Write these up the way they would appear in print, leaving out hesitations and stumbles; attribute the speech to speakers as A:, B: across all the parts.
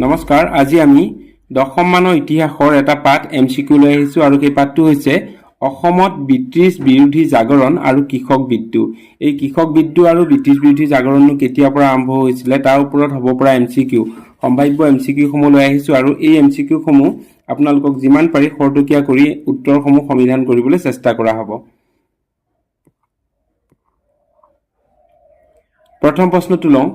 A: নমস্কাৰ আজি আমি দশম মানৰ ইতিহাসৰ এটা পাঠ MCQ লৈ আহিছো আৰু এই পাঠটো হৈছে অসমত ব্ৰিটিছ বিৰোধী জাগৰণ আৰু কৃষক বিদ্ৰোহ। এই কৃষক বিদ্ৰোহ আৰু ব্ৰিটিছ বিৰোধী জাগৰণটো কেতিয়াৰ পৰা আৰম্ভ হৈছিল তাৰ ওপৰত হ'ব পৰা MCQ সম্ভাৱ্য MCQ সমূহ লৈ আহিছো আৰু এই MCQ সমূহ আপোনালোকক যিমান পাৰি খৰতকীয়া কৰি উত্তৰসমূহ সমাধান কৰিবলৈ চেষ্টা কৰা হ'ব। প্ৰথম প্ৰশ্নটো লওঁ,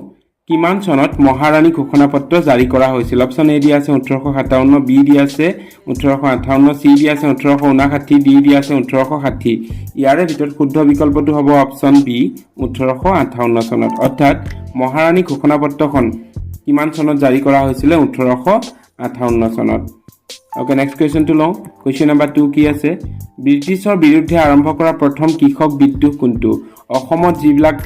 A: কিমান চনত মহাৰাণী ঘোষণাপত্ৰ জাৰি কৰা হৈছিল? অপশ্যন এ দিয়া আছে 1857, বি দিয়া আছে 1858, চি দিয়া আছে 1859, ডি দিয়া আছে 1860। ইয়াৰে ভিতৰত শুদ্ধ বিকল্পটো হ'ব অপশ্যন বি 1858 চনত। অৰ্থাৎ মহাৰাণী ঘোষণাপত্ৰখন কিমান চনত জাৰি কৰা হৈছিল? 1858 চনত। ওকে, নেক্সট কুৱেশ্যনটো লওঁ। কুৱেশ্যন নম্বৰ 2 কি আছে? ব্ৰিটিছৰ বিৰুদ্ধে আৰম্ভ কৰা প্ৰথম কৃষক বিদ্ৰোহ কোনটো? অসমত যিবিলাক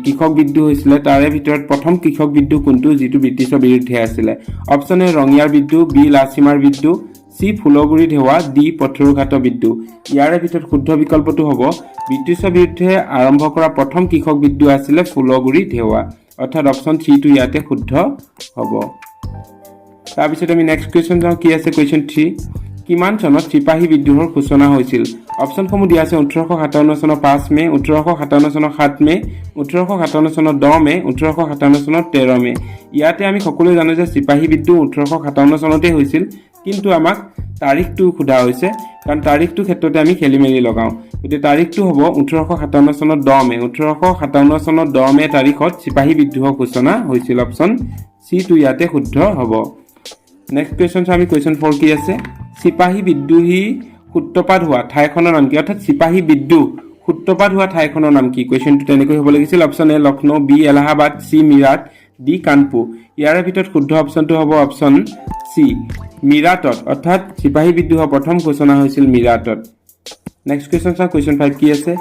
A: কৃষক বিদ্ৰোহ হৈছিল তাৰে ভিতৰত প্ৰথম কৃষক বিদ্ৰোহ কোনটো যিটো ব্ৰিটিছৰ বিৰুদ্ধে আছিল? অপশ্যন এ ৰঙিয়াৰ বিদ্ৰোহ, বি লাচিমাৰ বিদ্ৰোহ, চি ফুলগুৰি ধেৱা, ডি পথৰুঘাট বিদ্ৰোহ। ইয়াৰে ভিতৰত শুদ্ধ বিকল্পটো হ'ব ব্ৰিটিছৰ বিৰুদ্ধে আৰম্ভ কৰা প্ৰথম কৃষক বিদ্ৰোহ আছিল ফুলগুৰি ধেৱা। অৰ্থাৎ অপশ্যন 3 টো ইয়াতে শুদ্ধ হ'ব। তাৰপিছত আমি নেক্সট কুৱেশ্যন যাওঁ। কি আছে কুৱেশ্যন 3? কিমান চনত চিপাহী বিদ্ৰোহৰ সূচনা হৈছিল? অপশ্যনসমূহ দিয়া আছে 1857 চনৰ 5 মে, 1857 চনৰ 7 মে, 1857 চনৰ 10 মে, 1857 চনৰ 13 মে। ইয়াতে আমি সকলোৱে জানো যে চিপাহী বিদ্ৰোহ 1857 চনতে হৈছিল, কিন্তু আমাক তাৰিখটো সোধা হৈছে কাৰণ তাৰিখটো ক্ষেত্ৰতে আমি খেলি মেলি লগাওঁ। গতিকে তাৰিখটো হ'ব 1857 চনৰ 10 মে। 1857 চনৰ 10 মে তাৰিখত চিপাহী বিদ্ৰোহৰ সূচনা হৈছিল। অপশ্যন চি টো ইয়াতে শুদ্ধ হ'ব। নেক্সট কুৱেশ্যন আমি কুৱেশ্যন 4 কি আছে? চিপাহী বিদ্ৰোহী সূত্ৰপাত হোৱা ঠাইখনৰ নাম কি? অৰ্থাৎ চিপাহী বিদ্ৰোহ সূত্ৰপাত হোৱা ঠাইখনৰ নাম কি? কুৱেশ্যনটো তেনেকৈ হ'ব লাগিছিল। Option A Lucknow, B Allahabad, C Meerut, D Kanpur. ইয়াৰে ভিতৰত শুদ্ধ অপশ্যনটো হ'ব অপশ্যন চি মিৰাটত। অৰ্থাৎ চিপাহী বিদ্ৰোহৰ প্ৰথম সূচনা হৈছিল মিৰাটত। নেক্সট কুৱেশ্যন চাওঁ। কুৱেশ্যন 5 কি আছে?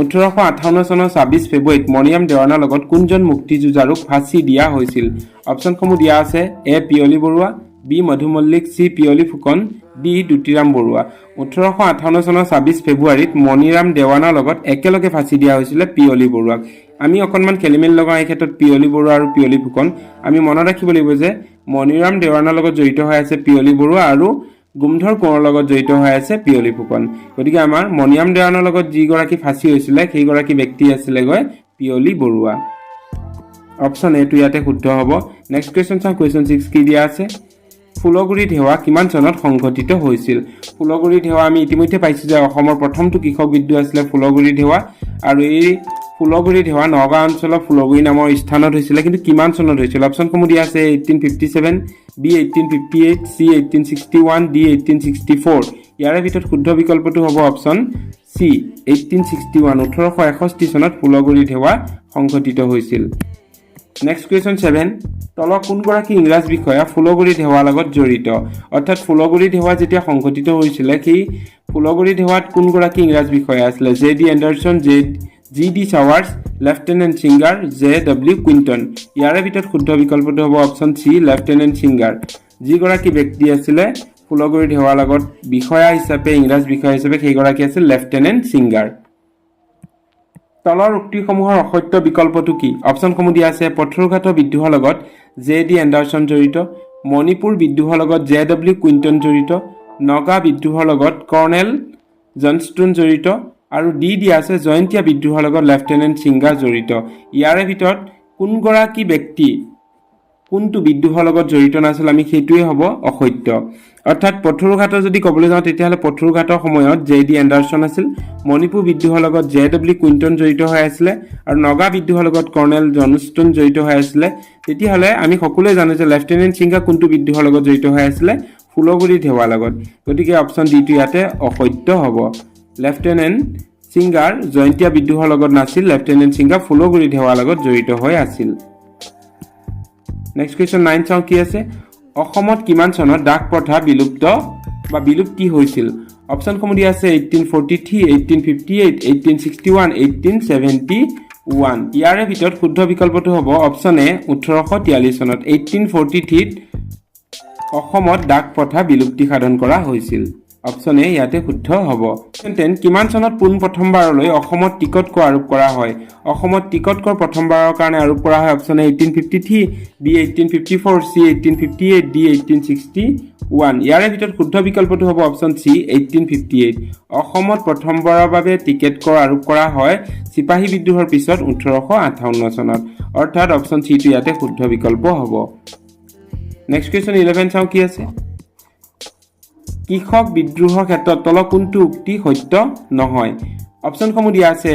A: 1858 চনৰ 26 ফেব্ৰুৱাৰীত মণিৰাম দেৱানৰ লগত কোনজন মুক্তিযুঁজাৰুক ফাঁচি দিয়া হৈছিল? অপশ্যনসমূহ দিয়া আছে এ পিয়লি বৰুৱা, বি মধু মল্লিক, চি পিয়লি ফুকন, ডি দুতিৰাম বৰুৱা। 1858 চনৰ 26 ফেব্ৰুৱাৰীত মণিৰাম দেৱানৰ লগত একেলগে ফাঁচি দিয়া হৈছিলে পিয়লি বৰুৱাক। আমি অকণমান খেলিমেলি লগাওঁ এই ক্ষেত্ৰত পিয়লি বৰুৱা আৰু পিয়লি ফুকন। আমি মনত ৰাখিব লাগিব যে মণিৰাম দেৱানৰ লগত জড়িত হৈ আছে পিয়লি বৰুৱা আৰু গুমধৰ কোঁৱৰৰ লগত জড়িত হৈ আছে পিয়লি ফুকন। গতিকে আমাৰ মণিৰাম দেৱানৰ লগত যিগৰাকী ফাঁচি হৈছিলে সেইগৰাকী ব্যক্তি আছিলেগৈ পিয়লি বৰুৱা। অপশ্যন এ টো ইয়াতে শুদ্ধ হ'ব। নেক্সট কুৱেশ্যন চাওঁ। কুৱেশ্যন 6 কি দিয়া আছে? ফুলগুৰি ধেৱা কিমান চনত সংঘটিত হৈছিল? ফুলগুৰি ধেৱা আমি ইতিমধ্যে পাইছোঁ যে অসমৰ প্ৰথমটো কৃষক বিদ্ৰোহ আছিলে ফুলগুৰি ধেৱা, আৰু এই ফুলগুৰি ধেৱা নগাঁও অঞ্চলৰ ফুলগুৰি নামৰ স্থানত হৈছিলে, কিন্তু কিমান চনত হৈছিল? অপশ্যনসমূহ দিয়া আছে 1857, বি 1858, চি 1861, ডি 1864। ইয়াৰে ভিতৰত শুদ্ধ বিকল্পটো হ'ব অপশ্যন চি 1861। 1861 চনত ফুলগুৰি ধেৱা সংঘটিত হৈছিল। নেক্সট কুৱেশ্যন 7, তলৰ কোনগৰাকী ইংৰাজ বিষয়া ফুলগুৰি ধেৱাৰ লগত জড়িত? অৰ্থাৎ ফুলগুৰি ধেৱা যেতিয়া সংঘটিত হৈছিলে সেই ফুলগুৰি ধেৱাত কোনগৰাকী ইংৰাজ বিষয়া আছিলে? J D Anderson, G D চাৱাৰ্ছ, lieutenant Singer, J W Quinton. ইয়াৰে ভিতৰত শুদ্ধ বিকল্পটো হ'ব অপশ্যন চি লেফটেনেণ্ট ছিংগাৰ। যিগৰাকী ব্যক্তি আছিলে ফুলগুৰি ধেৱাৰ লগত বিষয়া হিচাপে ইংৰাজ বিষয়া হিচাপে সেইগৰাকী আছিল লেফটেনেণ্ট ছিংগাৰ। তলৰ উক্তিসমূহৰ অসত্য বিকল্পটো কি? অপশ্যনসমূহ দিয়া আছে পথৰুঘাট বিদ্ৰোহৰ লগত জে ডি এণ্ডাৰছন জড়িত, মণিপুৰ বিদ্ৰোহৰ লগত জে ডব্লিউ কুইণ্টন জড়িত, নগা বিদ্ৰোহৰ লগত কৰ্ণেল জনষ্টন জড়িত, আৰু ডি দিয়া আছে জয়ন্তীয়া বিদ্ৰোহৰ লগত লেফটেনেণ্ট ছিংগাৰ জড়িত। ইয়াৰে ভিতৰত কোনগৰাকী ব্যক্তি কোনটো বিদ্ৰোহৰ লগত জড়িত নাছিল আমি সেইটোৱে হ'ব অসত্য। অৰ্থাৎ পথৰুঘাটৰ যদি ক'বলৈ যাওঁ তেতিয়াহ'লে পথৰুঘাটৰ সময়ত জে ডি এণ্ডাৰছন আছিল, মণিপুৰ বিদ্ৰোহৰ লগত জে ডব্লিউ কুইণ্টন জড়িত হৈ আছিলে, আৰু নগা বিদ্ৰোহৰ লগত কৰ্ণেল জনষ্টন জড়িত হৈ আছিলে। তেতিয়াহ'লে আমি সকলোৱে জানো যে লেফটেনেণ্ট ছিংগাৰ কোনটো বিদ্ৰোহৰ লগত জড়িত হৈ আছিলে? ফুলগুৰি ধেৱাৰ লগত। গতিকে অপশ্যন ডি টো ইয়াতে অসত্য হ'ব। লেফটেনেণ্ট ছিংগাৰ জয়ন্তীয়া বিদ্ৰোহৰ লগত নাছিল, লেফটেনেণ্ট ছিংগাৰ ফুলগুৰি ধেৱাৰ লগত জড়িত হৈ আছিল। নেক্সট কুৱেশ্যন 9 চাওঁ। কি আছে? অসমত কিমান চনত ডাক প্ৰথা বিলুপ্তি হৈছিল? অপশ্যনসমূহ দিয়া আছে 1843, 1858, 1861, 1871। ইয়াৰে ভিতৰত শুদ্ধ বিকল্পটো হ'ব অপশ্যন এ 1843 চনত। 1843 অসমত ডাক প্ৰথা বিলুপ্তি সাধন কৰা হৈছিল। অপশন এ ইয়াতে শুদ্ধ হ'ব 10 কিমান চনত পোন প্ৰথমবাৰলৈ অসমত টিকট কৰ আৰোপ কৰা হয় অসমত টিকট কৰ প্ৰথমবাৰৰ কাৰণে আৰোপ কৰা হয় option A 1853 B 1854 C 1858 D 1861 ইয়াৰে ভিতৰত শুদ্ধ বিকল্পটো হ'ব অপশন সি 1858 অসমত প্ৰথমবাৰৰ বাবে টিকট কৰ আৰোপ কৰা হয় সিপাহী বিদ্ৰোহৰ পিছত 1858 চনত অৰ্থাৎ অপশন সি টো ইয়াতে শুদ্ধ বিকল্প হ'ব নেক্সট কোৱেশ্চন 11 চাও কি আছে কৃষক বিদ্ৰোহৰ ক্ষেত্ৰত তল কোনটো উক্তি সত্য নহয় অপশনসমূহ দিয়া আছে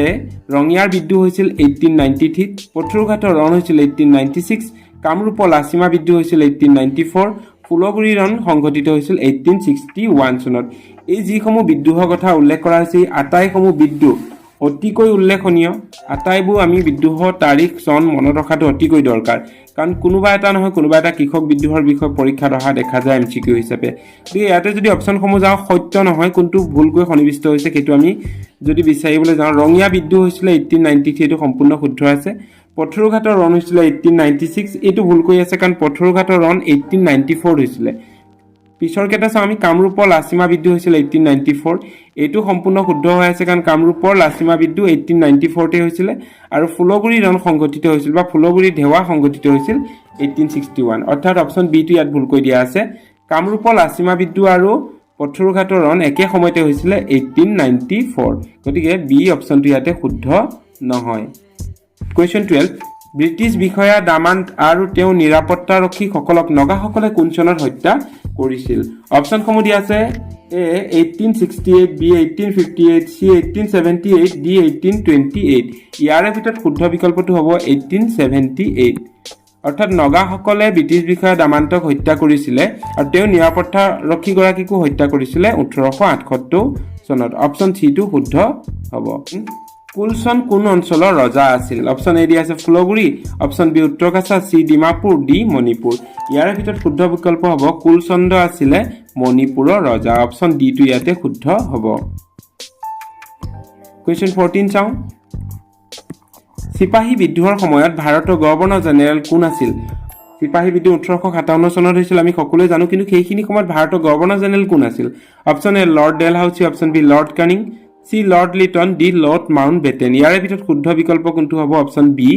A: ৰঙিয়াৰ বিদ্ৰোহ হৈছিল 1893 পথৰুঘাটৰ ৰণ হৈছিল 1896 কামৰূপৰ লাচিমা বিদ্ৰোহ হৈছিল 1894 ফুলগুৰি ৰণ সংঘটিত হৈছিল 1861 চনত এই যিসমূহ বিদ্ৰোহৰ কথা উল্লেখ কৰা হৈছে আটাইসমূহ বিদ্ৰোহ অতিকৈ উল্লেখনীয় আটাইবোৰ আমি বিদ্ৰোহৰ তাৰিখ চন মনত ৰখাটো অতিকৈ দৰকাৰ কাৰণ কোনোবা এটা নহয় কোনোবা এটা কৃষক বিদ্ৰোহৰ বিষয় পৰীক্ষাত অহা দেখা যায় MCQ হিচাপে গতিকে ইয়াতে যদি অপশনসমূহ যাওঁ সত্য নহয় কোনটো ভুলকৈ সন্নিবিষ্ট হৈছে সেইটো আমি যদি বিচাৰিবলৈ যাওঁ ৰঙিয়া বিদ্ৰোহ হৈছিল 1893 এটো সম্পূৰ্ণ শুদ্ধ আছে পথৰুঘাটৰ ৰণ হৈছিল 1896 এটো ভুলকৈ আছে কাৰণ পথৰুঘাটৰ ৰণ 1894 হৈছিল পিছৰ কেটা চাও আমি কামৰূপৰ লাচিমা বিদ্ৰোহ হৈছিল 1894 এটো সম্পূৰ্ণ শুদ্ধ হৈ আছে কাৰণ কামৰূপৰ লাচিমা বিদ্ৰোহ 1894 তে হৈছিল আৰু ফুলগুৰি ৰণ সংঘটিত হৈছিল বা ফুলগুৰি ঢেৱা সংঘটিত হৈছিল 1861 অৰ্থাৎ অপশন বি টো ইয়াত ভুলকৈ দিয়া আছে কামৰূপৰ লাচিমা বিদ্ৰোহ আৰু পথৰুঘাটৰ ৰণ একে সময়তে হৈছিল 1894 গতিকে বি অপশনটো ইয়াতে শুদ্ধ নহয় কোৱেশ্চন 12 ব্ৰিটিছ বিষয়া দামান্ট আৰু তেওঁ নিৰাপত্তাৰক্ষী সকলক নগাসকলে কোন চনত হত্যা কৰিছিল অপশনসমূহ দিয়া আছে এ 1868 বি 1858 সি 1878 ডি 1828 ইয়াৰে ভিতৰত শুদ্ধ বিকল্পটো হ'ব 1878 অৰ্থাৎ নগাসকলে ব্ৰিটিছ বিষয়া দামান্তক হত্যা কৰিছিল আৰু তেওঁ নিৰাপত্তাৰক্ষী গৰাকীকো হত্যা কৰিছিল 1878 চনত অপশন সি টো শুদ্ধ হ'ব কুলচন কোন অঞ্চলৰ ৰজা আছিল অপশন এ দিয়া আছে ফুলগুৰি অপশন বি উত্তৰকাছা সি ডিমাপুৰ ডি মণিপুৰ ইয়াৰ ভিতৰত শুদ্ধ বিকল্প হ'ব কুলচন্দ আছিল মণিপুৰৰ ৰজা অপশন ডি টো ইয়াতে শুদ্ধ হ'ব কোৱেশ্চন 14 চাও সিপাহী বিদ্ৰোহৰ সময়ত ভাৰতৰ গভৰ্ণৰ জেনেৰেল কোন আছিল সিপাহী বিদ্ৰোহ 1857 চনত হৈছিল আমি সকলোৱে জানো কিন্তু সেইখিনি সময়ত ভাৰতৰ গভৰ্ণৰ জেনেৰেল কোন আছিল option A Lord Dalhousie option B Lord Canning C Lord Lytton D Lord Mountbatten ইয়াৰে ভিতৰত শুদ্ধ বিকল্প কোনটো হ'ব অপশন বি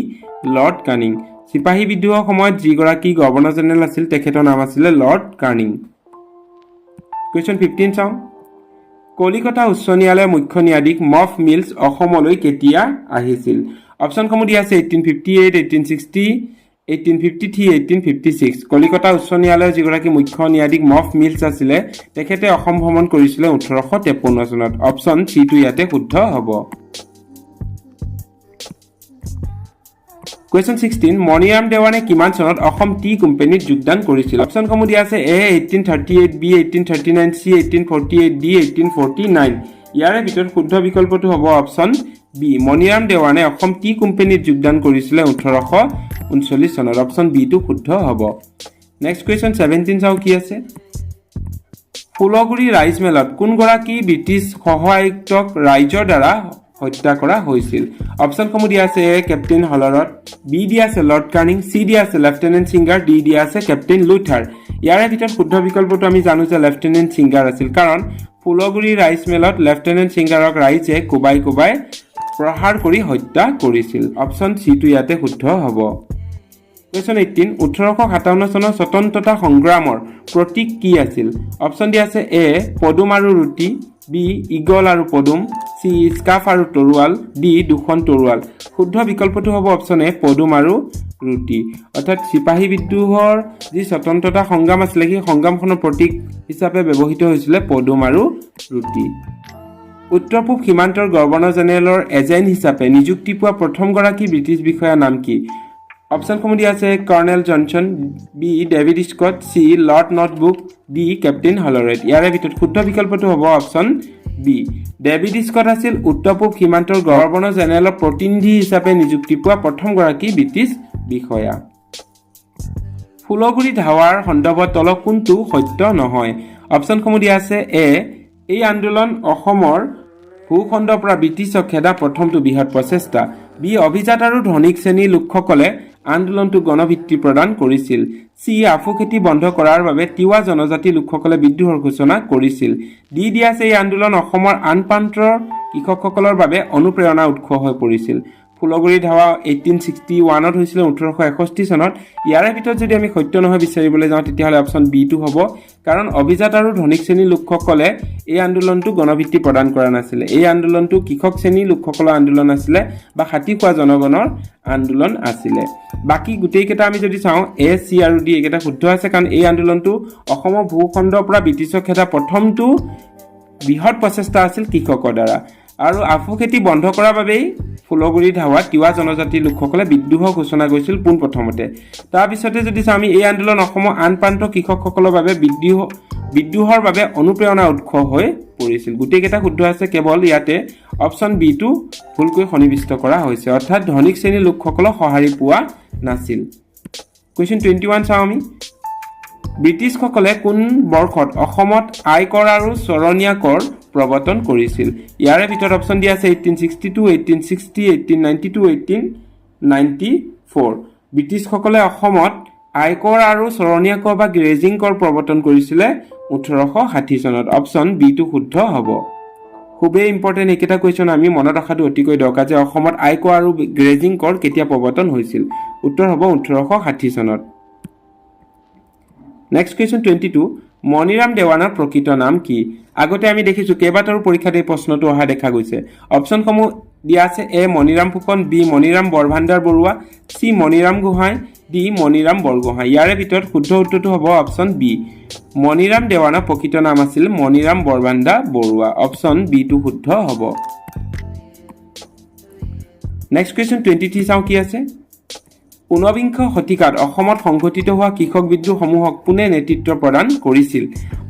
A: লৰ্ড কানিং সিপাহী বিদ্ৰোহৰ সময়ত যিগৰাকী গভৰ্ণৰ জেনেৰেল আছিল তেখেতৰ নাম আছিল লৰ্ড কানিং কোৱেশ্চন 15 চাও কলিকতা উচ্চ ন্যায়ালয়ৰ মুখ্য ন্যায়াধীশ মফ মিলছ অসমলৈ কেতিয়া আহিছিল অপশনসমূহ দিয়া আছে 1858 1860 1853 1856 কলিকতা উচ্চ ন্যায়ালয়ৰ যিগৰাকী মুখ্য ন্যায়াধীশ মফ মিলছ আছিল তেখেতে অসম ভ্ৰমণ কৰিছিল 1853 চনত অপশন সি টো ইয়াতে শুদ্ধ হ'ব কোৱেশ্চন 16 মণিৰাম দেৱানে কিমান চনত অসম টি কোম্পানীত যোগদান কৰিছিল অপশনসমূহ দিয়া আছে এ 1838 বি 1839 চি 1848 ডি 1849 ইয়াৰে ভিতৰত শুদ্ধ বিকল্পটো হ'ব অপশন বি মণিৰাম দেৱানে অসম টি কোম্পানীত যোগদান কৰিছিল 1839 চনত অপশন বি টো শুদ্ধ হ'ব নেক্সট কোৱেশ্চন 17 চাও কি আছে ফুলগুৰি ৰাইজ মেলত কোন গৰাকী ব্ৰিটিছ সহায়কক ৰাইজৰ দ্বাৰা হত্যা কৰা হৈছিল অপশনসমূহ দিয়া আছে এ কেপ্টেইন হলৰত বি দিয়া আছে লৰ্ড কানিং সি দিয়া আছে লেফটেনেণ্ট সিংগাৰ ডি দিয়া আছে কেপ্টেইন লুথাৰ ইয়াৰে ভিতৰত শুদ্ধ বিকল্পটো আমি জানো যে লেফটেনেণ্ট সিংগাৰ আছিল কাৰণ ফুলগুৰি ৰাইজ মেলত লেফটেনেণ্ট সিংগাৰক ৰাইজে কোবাই কোবাই প্ৰহাৰ কৰি হত্যা কৰিছিল অপশন সি টো ইয়াতে শুদ্ধ হ'ব কোৱেশ্চন 18 1857 চনৰ স্বতন্ত্ৰতা সংগ্ৰামৰ প্ৰতীক কি আছিল অপশন দিয়া আছে এ পদুম আৰু ৰুটি বি ইগল আৰু পদুম সি স্কাফ আৰু তৰোৱাল ডি দুখন তৰোৱাল শুদ্ধ বিকল্পটো হ'ব অপশন এ পদুম আৰু ৰুটি অৰ্থাৎ সিপাহী বিদ্ৰোহৰ যি স্বতন্ত্ৰতা সংগ্ৰাম আছিল সেই সংগ্ৰামখনৰ প্ৰতীক হিচাপে ব্যৱহৃত হৈছিল পদুম আৰু ৰুটি উত্তৰ পূব সীমান্তৰ গভৰ্ণৰ জেনেৰেলৰ এজেণ্ট হিচাপে নিযুক্তি পোৱা প্ৰথম গৰাকী ব্ৰিটিছ বিষয়াৰ নাম কি অপশনসমূহ দিয়া আছে colonel Johnson B David Scott C Lord Northbrook D captain Holroyd ইয়াৰে ভিতৰত শুদ্ধ বিকল্পটো হ'ব অপশন বি ডেভিড স্কট আছিল উত্তৰ পূব সীমান্তৰ গভৰ্ণৰ জেনেৰেলৰ প্ৰতিনিধি হিচাপে নিযুক্তি পোৱা প্ৰথম গৰাকী ব্ৰিটিছ বিষয়া ফুলগুৰি ধাৱাৰ সন্দৰ্ভত তল কোনটো সত্য নহয় অপশনসমূহ দিয়া আছে এ এই আন্দোলন অসমৰ ভূখণ্ডৰ পৰা ব্ৰিটিছক খেদা প্ৰথমটো বৃহৎ প্ৰচেষ্টা বি অভিজাত আৰু ধনিক শ্ৰেণীৰ লোকসকলে আন্দোলনটো গণভিত্তি প্ৰদান কৰিছিল চি আফু খেতি বন্ধ কৰাৰ বাবে তিৱা জনজাতি লোকসকলে বিদ্ৰোহৰ ঘোষণা কৰিছিল ডি দিয়া আছে এই আন্দোলন অসমৰ আন প্ৰান্তৰ কৃষকসকলৰ বাবে অনুপ্ৰেৰণা উৎস হৈ পৰিছিল ফুলগুৰি ধাৱা 1861ত হৈছিল 1861 চনত ইয়াৰে ভিতৰত যদি আমি সত্য নহয় বিচাৰিবলৈ যাওঁ তেতিয়াহ'লে অপচন বি টো হ'ব কাৰণ অভিজাত আৰু ধনিক শ্ৰেণীৰ লোকসকলে এই আন্দোলনটো গণভিত্তি প্ৰদান কৰা নাছিল এই আন্দোলনটো কৃষক শ্ৰেণীৰ লোকসকলৰ আন্দোলন আছিল বা হাতী খোৱা জনগণৰ আন্দোলন আছিল বাকি গুটেইকেইটা আমি যদি চাওঁ এ সি আৰু ডি একেটা শুদ্ধ আছে কাৰণ এই আন্দোলনটো অসমৰ ভূখণ্ডৰ পৰা ব্ৰিটিছক খেদা প্ৰথমটো বৃহৎ প্ৰচেষ্টা আছিল কৃষকৰ দ্বাৰা আৰু আফু খেতি বন্ধ কৰাৰ বাবেই ফুলগুৰি ধাৱা তিৱা জনজাতিৰ লোকসকলে বিদ্ৰোহ ঘোষণা কৰিছিল পোনপ্ৰথমতে তাৰ পিছতে যদি চাওঁ আমি এই আন্দোলন অসমৰ আন প্ৰান্তৰ কৃষকসকলৰ বাবে বিদ্ৰোহৰ বাবে অনুপ্ৰেৰণা উৎস হৈ পৰিছিল গুটেইকেইটা শুদ্ধ আছে কেৱল ইয়াতে অপচন বি টো ভুলকৈ সন্নিৱিষ্ট কৰা হৈছে অৰ্থাৎ ধনিক শ্ৰেণীৰ লোকসকলক সঁহাৰি পোৱা নাছিল কুৱেশ্যন 21 চাওঁ আমি ব্ৰিটিছসকলে কোন বৰ্ষত অসমত আয়কৰ আৰু চৰণীয়া কৰ প্ৰৱৰ্তন কৰিছিল ইয়াৰে ভিতৰত অপচন দিয়া আছে 1862 1860 1892 1894 ব্ৰিটিছসকলে অসমত আয়কৰ আৰু চৰণীয়া কৰ বা গ্ৰেজিং কৰ প্ৰৱৰ্তন কৰিছিল 1860 চনত অপচন বি টো শুদ্ধ হ'ব খুবেই ইম্পৰ্টেণ্ট একেটা কুৱেশ্যন আমি মনত ৰখাটো অতিকৈ দৰকাৰ যে অসমত আয়কৰ আৰু গ্ৰেজিং কৰ কেতিয়া প্ৰৱৰ্তন হৈছিল উত্তৰ হ'ব 1860 চনত নেক্সট কুৱেশ্যন 22 মণিৰাম দেৱানৰ প্ৰকৃত নাম কি আগতে আমি দেখিছো কেইবাটাৰো পৰীক্ষাত এই প্ৰশ্নটো অহা দেখা গৈছে অপচনসমূহ দিয়া আছে A Maniram Phukan B Maniram Borbhandar Barua C Maniram Gohain D Maniram Borgohain ইয়াৰে ভিতৰত শুদ্ধ উত্তৰটো হ'ব অপচন বি মণিৰাম দেৱানৰ প্ৰকৃত নাম আছিল মণিৰাম বৰভাণ্ডাৰ বৰুৱা অপচন বি টো শুদ্ধ হ'ব নেক্সট কুৱেশ্যন 23 চাওঁ কি আছে ঊনবিংশ শতিকাত অসমত সংঘটিত হোৱা কৃষক বিদ্ৰোহসমূহক কোনে নেতৃত্ব প্ৰদান কৰিছিল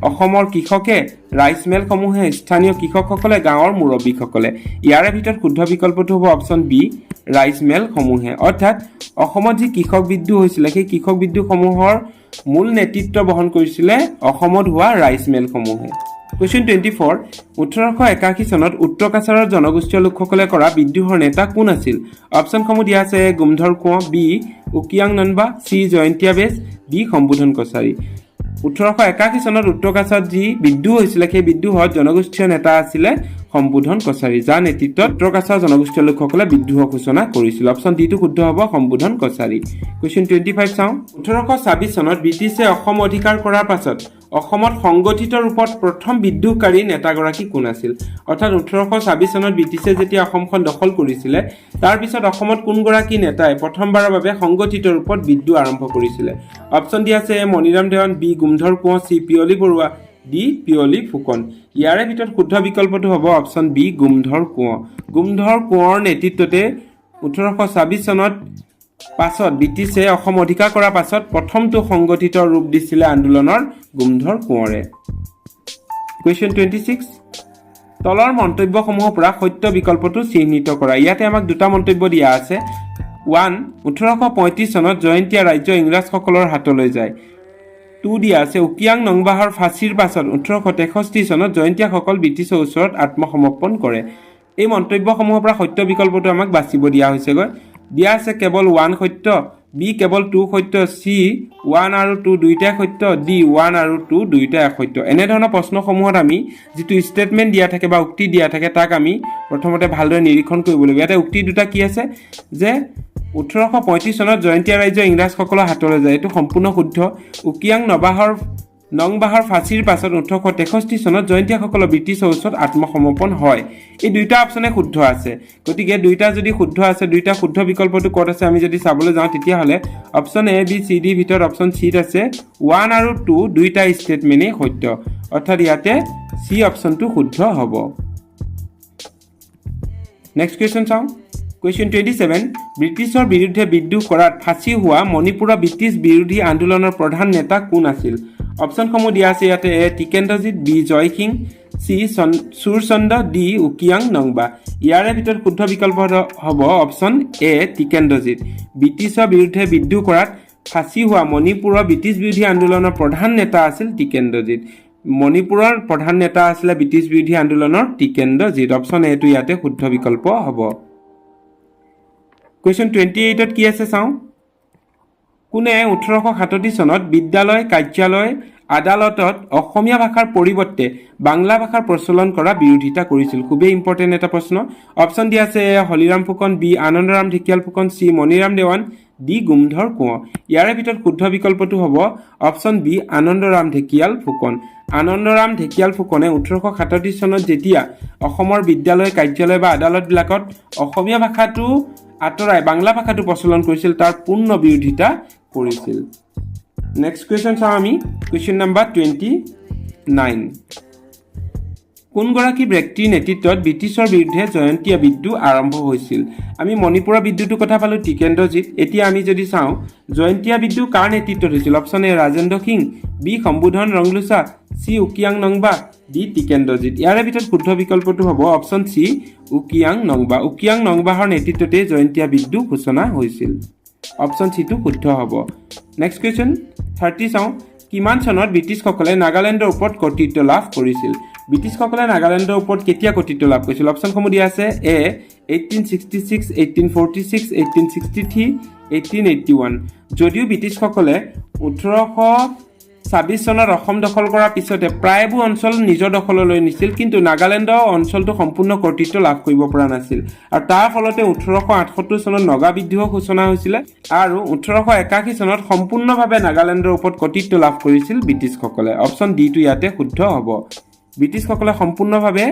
A: অসমৰ কৃষকে ৰাইচ মিলসমূহে স্থানীয় কৃষকসকলে গাঁৱৰ মুৰব্বীসকলে ইয়াৰে ভিতৰত শুদ্ধ বিকল্পটো হ'ব অপচন বি ৰাইচ মিলসমূহে অৰ্থাৎ অসমত যি কৃষক বিদ্ৰোহ হৈছিল সেই কৃষক বিদ্ৰোহসমূহৰ মূল নেতৃত্ব বহন কৰিছিল অসমত হোৱা ৰাইচ মিলসমূহে কুৱেশ্যন 24 1881 চনত উত্তৰ কাছাৰৰ জনগোষ্ঠীয় লোকসকলে কৰা বিদ্ৰোহৰ নেতা কোন আছিল অপচনসমূহ দিয়া আছে গুমধৰ কোঁৱৰ বি উকিয়াং ননবা চি জয়ন্তীয়া বেজ ডি সম্বোধন কছাৰী 1881 চনত উত্তৰ কাছাৰত যি বিদ্ৰোহ হৈছিল সেই বিদ্ৰোহত জনগোষ্ঠীয় নেতা আছিল সম্বোধন কছাৰী যাৰ নেতৃত্বত উত্তৰ কাছাৰৰ জনগোষ্ঠীয় লোকসকলে বিদ্ৰোহ ঘোষণা কৰিছিল অপচন ডি টো শুদ্ধ হ'ব সম্বোধন কছাৰী কুৱেশ্যন 25 চাওঁ 1826 চনত ব্ৰিটিছে অসম অধিকাৰ কৰাৰ পাছত অসমত সংগঠিত ৰূপত প্ৰথম বিদ্ৰোহকাৰী নেতাগৰাকী কোন আছিল অৰ্থাৎ 1826 চনত ব্ৰিটিছে যেতিয়া অসমখন দখল কৰিছিল তাৰ পিছত অসমত কোনগৰাকী নেতাই প্ৰথমবাৰৰ বাবে সংগঠিত ৰূপত বিদ্ৰোহ আৰম্ভ কৰিছিল অপচন দিয়া আছে Maniram Dewan B Gomdhar Konwar C Piyali Barua D Piyali Phukan ইয়াৰে ভিতৰত শুদ্ধ বিকল্পটো হ'ব অপচন বি গুমধৰ কোঁৱৰ নেতৃত্বতে 1826 চনত পাছত ব্ৰিটিছে অসম অধিকাৰ কৰাৰ পাছত প্ৰথমটো সংগঠিত ৰূপ দিছিল আন্দোলনৰ গুমধৰ কোঁৱৰে কুৱেশ্যন 26 তলৰ মন্তব্যসমূহৰ পৰা সত্য বিকল্পটো চিহ্নিত কৰা ইয়াতে আমাক দুটা মন্তব্য দিয়া আছে 1 1835 চনত জয়ন্তীয়া ৰাজ্য ইংৰাজসকলৰ হাতলৈ যায় 2 দিয়া আছে উকিয়াং নংবাহৰ ফাঁচীৰ পাছত 1863 চনত জয়ন্তীয়াসকল ব্ৰিটিছৰ ওচৰত আত্মসমৰ্পণ কৰে এই মন্তব্যসমূহৰ পৰা সত্য বিকল্পটো আমাক বাছিব দিয়া হৈছেগৈ দিয়া আছে কেৱল 1 সত্য বি কেৱল 2 সত্য চি 1 আৰু 2 দুইটাই সত্য ডি 1 আৰু 2 দুইটাই অসত্য এনে ধৰণৰ প্ৰশ্নসমূহত আমি যিটো ষ্টেটমেন্ট দিয়া থাকে বা উক্তি দিয়া থাকে তাক আমি প্ৰথমতে ভালদৰে নিৰীক্ষণ কৰিব লাগিব ইয়াতে উক্তি দুটা কি আছে যে 1835 চনত জয়ন্তীয়া ৰাজ্য ইংৰাজসকলৰ হাতলৈ যায় এটো সম্পূৰ্ণ শুদ্ধ উকিয়াং নংবাহৰ ফাঁচীৰ পাছত 1863 চনত জয়ন্তীয়াসকলৰ ব্ৰিটিছৰ ওচৰত আত্মসমৰ্পণ হয় এই দুইটা অপচনে শুদ্ধ আছে গতিকে দুইটা যদি শুদ্ধ আছে দুইটা শুদ্ধ বিকল্পটো ক'ত আছে আমি যদি চাবলৈ যাওঁ তেতিয়াহ'লে option A B C D ভিতৰত অপচন চিত আছে 1 আৰু 2 দুইটা ষ্টেটমেণ্টেই সত্য অৰ্থাৎ ইয়াতে চি অপচনটো শুদ্ধ হ'ব নেক্সট কুৱেশ্যন চাওঁ কুৱেশ্যন 27 ব্ৰিটিছৰ বিৰুদ্ধে বিদ্ৰোহ কৰাত ফাঁচি হোৱা মণিপুৰৰ ব্ৰিটিছ বিৰোধী আন্দোলনৰ প্ৰধান নেতা কোন আছিল অপচনসমূহ দিয়া আছে ইয়াতে এ টিকেন্দ্ৰজিৎ বি জয় সিং চি সুৰচন্দ্ৰ ডি উকিয়াং নংবা ইয়াৰে ভিতৰত শুদ্ধ বিকল্প হ'ব অপচন এ টিকেন্দ্ৰজিৎ ব্ৰিটিছৰ বিৰুদ্ধে বিদ্ৰোহ কৰাত ফাঁচি হোৱা মণিপুৰৰ ব্ৰিটিছ বিৰোধী আন্দোলনৰ প্ৰধান নেতা আছিল টিকেন্দ্ৰজিৎ মণিপুৰৰ প্ৰধান নেতা আছিল ব্ৰিটিছ বিৰোধী আন্দোলনৰ টিকেন্দ্ৰজিৎ অপচন এ টো ইয়াতে শুদ্ধ বিকল্প হ'ব কুৱেশ্যন 28ত কি আছে চাওঁ কোনে 1837 চনত বিদ্যালয় কাৰ্যালয় আদালতত অসমীয়া ভাষাৰ পৰিৱৰ্তে বাংলা ভাষাৰ প্ৰচলন কৰা বিৰোধিতা কৰিছিল খুবেই ইম্পৰ্টেণ্ট এটা প্ৰশ্ন অপচন দিয়া আছে এ হলিৰাম ফুকন বি আনন্দৰাম ঢেকিয়াল ফুকন সি মণিৰাম দেৱান ডি গুমধৰ কোঁৱৰ ইয়াৰে ভিতৰত শুদ্ধ বিকল্পটো হ'ব অপচন বি আনন্দৰাম ঢেকিয়াল ফুকন আনন্দৰাম ঢেকিয়াল ফুকনে 1837 চনত যেতিয়া অসমৰ বিদ্যালয় কাৰ্যালয় বা আদালতবিলাকত অসমীয়া ভাষাটো আঁতৰাই বাংলা ভাষাটো প্ৰচলন কৰিছিল তাৰ পূৰ্ণ বিৰোধিতা কৰিছিল নেক্সট কুৱেশ্যন চাওঁ আমি কুৱেশ্যন নম্বৰ 29 কোনগৰাকী ব্যক্তিৰ নেতৃত্বত ব্ৰিটিছৰ বিৰুদ্ধে জয়ন্তীয়া বিদ্ৰোহ আৰম্ভ হৈছিল আমি মণিপুৰৰ বিদ্ৰোহটোৰ কথা পালোঁ টিকেন্দ্ৰজিৎ এতিয়া আমি যদি চাওঁ জয়ন্তীয়া বিদ্ৰোহ কাৰ নেতৃত্বত হৈছিল option A Rajendra Singh B Sambhudhan Ronglocha C U Kiang Nongbah D Tikendrajit ইয়াৰে ভিতৰত শুদ্ধ বিকল্পটো হ'ব অপশ্যন চি উকিয়াং নংবাহৰ নেতৃত্বতে জয়ন্তীয়া বিদ্ৰোহ ঘোষণা হৈছিল অপশ্যন চিটো শুদ্ধ হ'ব নেক্সট কুৱেশ্যন 30 চাওঁ কিমান চনত ব্ৰিটিছসকলে নাগালেণ্ডৰ ওপৰত কৰ্তৃত্ব লাভ কৰিছিল ব্ৰিটিছসকলে নাগালেণ্ডৰ ওপৰত কেতিয়া কৰ্তৃত্ব লাভ কৰিছিল অপশ্যনসমূহ দিয়া আছে এ 1866 1846 1863 1881 যদিও ব্ৰিটিছসকলে 1826 চনত অসম দখল কৰাৰ পিছতে প্ৰায়বোৰ অঞ্চল নিজৰ দখললৈ নিছিল কিন্তু নাগালেণ্ডৰ অঞ্চলটো সম্পূৰ্ণ কৰ্তৃত্ব লাভ কৰিব পৰা নাছিল আৰু তাৰ ফলতে 1878 চনত নগা বিদ্ৰোহ ঘোষণা হৈছিল আৰু 1881 চনত সম্পূৰ্ণভাৱে নাগালেণ্ডৰ ওপৰত কৰ্তৃত্ব লাভ কৰিছিল ব্ৰিটিছসকলে অপশ্যন ডি টো ইয়াতে শুদ্ধ হ'ব ব্ৰিটিছসকলে সম্পূৰ্ণভাৱে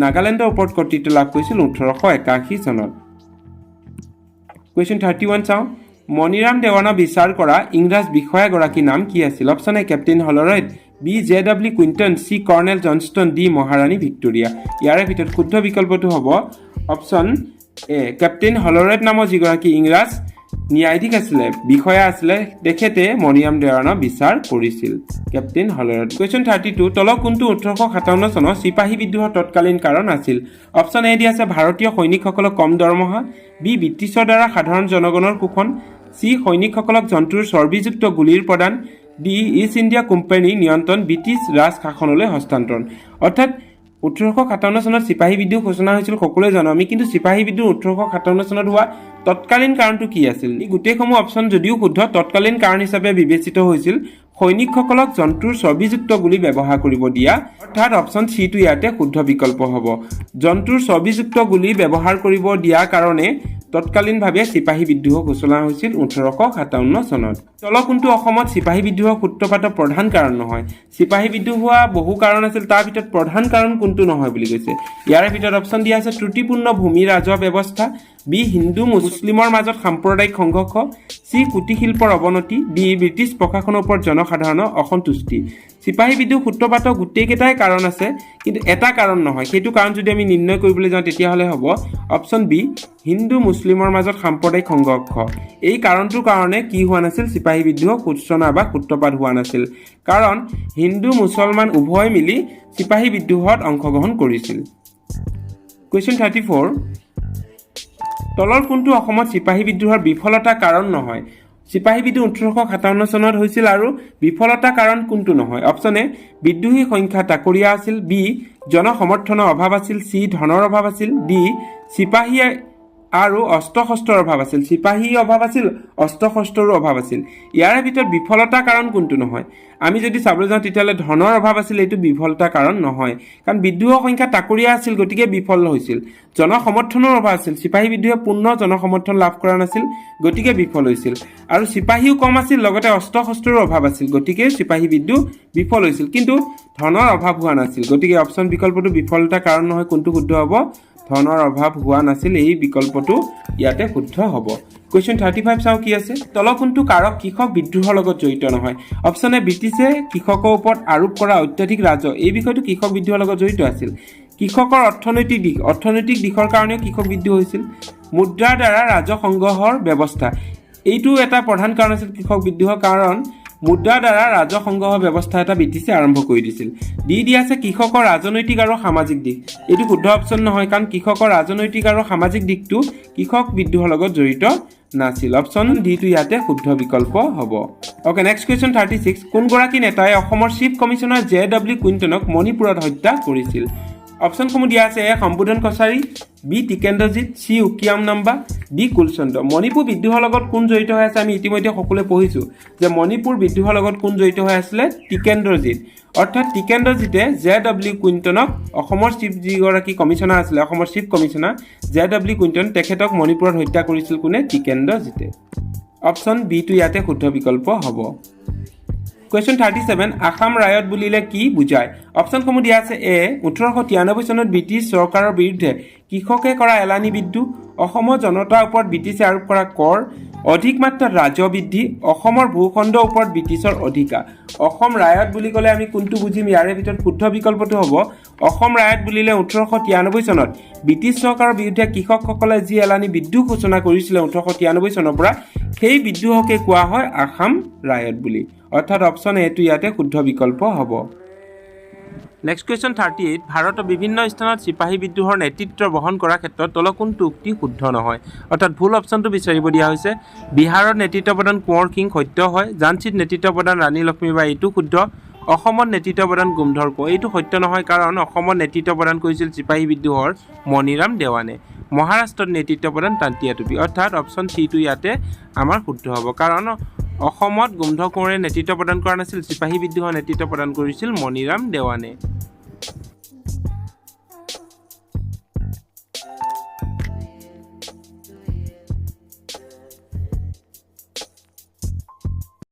A: নাগালেণ্ডৰ ওপৰত কৰ্তৃত্ব লাভ কৰিছিল 1881 চনত কুৱেশ্যন 31 চাওঁ মণিৰাম দেৱানক বিচাৰ কৰা ইংৰাজ বিষয়াগৰাকীৰ নাম কি আছিল option A captain Holroyd B J W Quinton C colonel Johnstone D Maharani Victoria ইয়াৰে ভিতৰত শুদ্ধ বিকল্পটো হ'ব অপশ্যন এ কেপ্টেইন হলৰইড নামৰ যিগৰাকী ইংৰাজ ন্যায়াধীশ আছিলে বিষয়া আছিলে তেখেতে মণিৰাম দেৱানক বিচাৰ কৰিছিল কেপ্টেইন হলৰইড কুৱেশ্যন 32 তলৰ কোনটো 1857 চনৰ চিপাহী বিদ্ৰোহৰ তৎকালীন কাৰণ আছিল অপশ্যন এ দিয়া আছে ভাৰতীয় সৈনিকসকলক কম দৰমহা বি ব্ৰিটিছৰ দ্বাৰা সাধাৰণ জনগণৰ শোষণ চি সৈনিকসকলক জন্তুৰ চৰ্বিযুক্ত গুলীৰ প্ৰদান ডি ইষ্ট ইণ্ডিয়া কোম্পানীৰ নিয়ন্ত্ৰণ ব্ৰিটিছ ৰাজ শাসনলৈ হস্তান্তৰণ অৰ্থাৎ 1857 চনত চিপাহী বিদ্ৰোহ ঘোষণা হৈছিল সকলোৱে জানো আমি কিন্তু চিপাহী বিদ্ৰোহ 1857 চনত হোৱা তৎকালীন কাৰণটো কি আছিল এই গোটেইসমূহ অপশ্যন যদিও শুদ্ধ তৎকালীন কাৰণ হিচাপে বিবেচিত হৈছিল সৈনিকসকলক জন্তুৰ চৰ্বিযুক্ত গুলী ব্যৱহাৰ কৰিব দিয়া অৰ্থাৎ অপশ্যন চি টো ইয়াতে শুদ্ধ বিকল্প হ'ব জন্তুৰ চৰ্বিযুক্ত গুলী ব্যৱহাৰ কৰিব দিয়া কাৰণে তৎকালীনভাৱে চিপাহী বিদ্ৰোহ ঘোষণা হৈছিল 1857 চনত তল কোনটো অসমত চিপাহী বিদ্ৰোহৰ সূত্ৰপাতৰ প্ৰধান কাৰণ নহয় চিপাহী বিদ্ৰোহ হোৱা বহু কাৰণ আছিল তাৰ ভিতৰত প্ৰধান কাৰণ কোনটো নহয় বুলি কৈছে ইয়াৰ ভিতৰত অপশ্যন দিয়া আছে ত্ৰুটিপূৰ্ণ ভূমি ৰাজহ ব্যৱস্থা বি হিন্দু মুছলিমৰ মাজত সাম্প্ৰদায়িক সংঘৰ্ষ চি কুটীৰ শিল্পৰ অৱনতি ডি ব্ৰিটিছ প্ৰশাসনৰ ওপৰত জনসাধাৰণৰ অসন্তুষ্টি চিপাহী বিদ্ৰোহ সূত্ৰপাতৰ গোটেইকেইটাই কাৰণ আছে কিন্তু এটা কাৰণ নহয় সেইটো কাৰণ যদি আমি নিৰ্ণয় কৰিবলৈ যাওঁ তেতিয়াহ'লে হ'ব অপশ্যন বি হিন্দু মুছলিমৰ মাজত সাম্প্ৰদায়িক সংঘৰ্ষ এই কাৰণটোৰ কাৰণে কি হোৱা নাছিল চিপাহী বিদ্ৰোহ সূচনা বা সূত্ৰপাত হোৱা নাছিল কাৰণ হিন্দু মুছলমান উভয় মিলি চিপাহী বিদ্ৰোহত অংশগ্ৰহণ কৰিছিল কুৱেশ্যন 34 তলৰ কোনটো অসমত চিপাহী বিদ্ৰোহৰ বিফলতা কাৰণ নহয় চিপাহী বিদ্ৰোহ 1857 চনত হৈছিল আৰু বিফলতা কাৰণ কোনটো নহয় অপশ্যন এ বিদ্ৰোহী সংখ্যা তাকৰীয়া আছিল বি জনসমৰ্থনৰ অভাৱ আছিল চি ধনৰ অভাৱ আছিল ডি চিপাহী আৰু অস্ত্ৰ-শস্ত্ৰৰ অভাৱ আছিল চিপাহী অভাৱ আছিল অস্ত্ৰ-শস্ত্ৰৰো অভাৱ আছিল ইয়াৰ ভিতৰত বিফলতা কাৰণ কোনটো নহয় আমি যদি চাবলৈ যাওঁ তেতিয়াহ'লে ধনৰ অভাৱ আছিল এইটো বিফলতা কাৰণ নহয় কাৰণ বিদ্ৰোহৰ সংখ্যা তাকৰীয়া আছিল গতিকে বিফল হৈছিল জনসমৰ্থনৰ অভাৱ আছিল চিপাহী বিদ্ৰোহে পূৰ্ণ জনসমৰ্থন লাভ কৰা নাছিল গতিকে বিফল হৈছিল আৰু চিপাহীও কম আছিল লগতে অস্ত্ৰ-শস্ত্ৰৰো অভাৱ আছিল গতিকে চিপাহী বিদ্ৰোহ বিফল হৈছিল কিন্তু ধনৰ অভাৱ হোৱা নাছিল গতিকে অপশ্যন বিকল্পটো বিফলতা কাৰণ নহয় কোনটো শুদ্ধ হ'ব ধনৰ অভাৱ হোৱা নাছিল এই বিকল্পটো ইয়াতে শুদ্ধ হ'ব কুৱেশ্যন 35 চাওঁ কি আছে তল কোনটো কাৰক কৃষক বিদ্ৰোহৰ লগত জড়িত নহয় অপশ্যন এ ব্ৰিটিছে কৃষকৰ ওপৰত আৰোপ কৰা অত্যাধিক ৰাজহ এই বিষয়টো কৃষক বিদ্ৰোহৰ লগত জড়িত আছিল কৃষকৰ অৰ্থনৈতিক দিশৰ কাৰণেও কৃষক বিদ্ৰোহ হৈছিল মুদ্ৰাৰ দ্বাৰা ৰাজহ সংগ্ৰহৰ ব্যৱস্থা এইটো এটা প্ৰধান কাৰণ আছিল কৃষক বিদ্ৰোহৰ কাৰণ মুদ্ৰাৰ দ্বাৰা ৰাজহ সংগ্ৰহৰ ব্যৱস্থা এটা ব্ৰিটিছে আৰম্ভ কৰি দিছিল দিয়া আছে কৃষকৰ ৰাজনৈতিক আৰু সামাজিক দিশ এইটো শুদ্ধ অপশ্যন নহয় কাৰণ কৃষকৰ ৰাজনৈতিক আৰু সামাজিক দিশটো কৃষক বিদ্ৰোহৰ লগত জড়িত নাছিল অপশ্যন ডি টো ইয়াতে শুদ্ধ বিকল্প হ'ব ওকে নেক্সট কুৱেশ্যন 36 কোনগৰাকী নেতাই অসমৰ চিফ কমিছনাৰ জে ডব্লিউ কুইণ্টনক মণিপুৰত হত্যা কৰিছিল অপশ্যনসমূহ দিয়া আছে A Sambhudhan Kachari, B Tikendrajit, C U Kiang Nongbah, D Kulachandra. Manipur বিদ্ৰোহৰ লগত কোন জড়িত হৈ আছে আমি ইতিমধ্যে সকলোৱে পঢ়িছোঁ যে মণিপুৰ বিদ্ৰোহৰ লগত কোন জড়িত হৈ আছিলে টিকেন্দ্ৰজিৎ। অৰ্থাৎ টিকেন্দ্ৰজিতে JW কুইণ্টনক অসমৰ চিফ যিগৰাকী কমিশ্যনাৰ আছিলে অসমৰ চিফ কমিশ্যনাৰ JW কুইণ্টন তেখেতক মণিপুৰত হত্যা কৰিছিল কোনে টিকেন্দ্ৰজিতে। অপশ্যন বিটো ইয়াতে শুদ্ধ বিকল্প হ'ব। কুৱেশ্যন 37 আসাম ৰায়ত বুলিলে কি বুজায়? অপশ্যনসমূহ দিয়া আছে এ 1893 চনত ব্ৰিটিছ চৰকাৰৰ বিৰুদ্ধে কৃষকে কৰা এলানি বিদ্ৰোহ, অসমৰ জনতাৰ ওপৰত ব্ৰিটিছে আৰোপ কৰা কৰ, অধিক মাত্ৰাত ৰাজহ বৃদ্ধি, অসমৰ ভূখণ্ডৰ ওপৰত ব্ৰিটিছৰ অধিকাৰ। অসম ৰায়ত বুলি ক'লে আমি কোনটো বুজিম? ইয়াৰে ভিতৰত শুদ্ধ বিকল্পটো হ'ব অসম ৰায়ত বুলিলে 1893 চনত ব্ৰিটিছ চৰকাৰৰ বিৰুদ্ধে কৃষকসকলে যি এলানি বিদ্ৰোহ ঘোষণা কৰিছিলে 1893 চনৰ পৰা সেই বিদ্ৰোহকে কোৱা হয় আসাম ৰায়ত বুলি। অৰ্থাৎ অপশ্যন এটো ইয়াতে শুদ্ধ বিকল্প হ'ব। নেক্সট কুৱেশ্যন 38 ভাৰতৰ বিভিন্ন স্থানত চিপাহী বিদ্ৰোহৰ নেতৃত্ব বহন কৰাৰ ক্ষেত্ৰত তলৰ কোনটো উক্তি শুদ্ধ নহয়? অৰ্থাৎ ভুল অপশ্যনটো বিচাৰিব দিয়া হৈছে। বিহাৰত নেতৃত্ব প্ৰদান কোঁৱৰ সিং সত্য হয়, ঝান্সীত নেতৃত্ব প্ৰদান ৰাণী লক্ষ্মীবাই এইটো শুদ্ধ, অসমত নেতৃত্ব প্ৰদান গোমধৰ কোঁৱৰ এইটো সত্য নহয় কাৰণ অসমত নেতৃত্ব প্ৰদান কৰিছিল চিপাহী বিদ্ৰোহৰ মণিৰাম দেৱানে। মহাৰাষ্ট্ৰত নেতৃত্ব প্ৰদান তান্তিয়া টুপী। অৰ্থাৎ অপশ্যন চিটো ইয়াতে আমাৰ শুদ্ধ হ'ব কাৰণ অসমত গোমধৰ কোঁৱৰে নেতৃত্ব প্ৰদান কৰা নাছিল, চিপাহী বিদ্ৰোহৰ নেতৃত্ব প্ৰদান কৰিছিল মণিৰাম দেৱানে।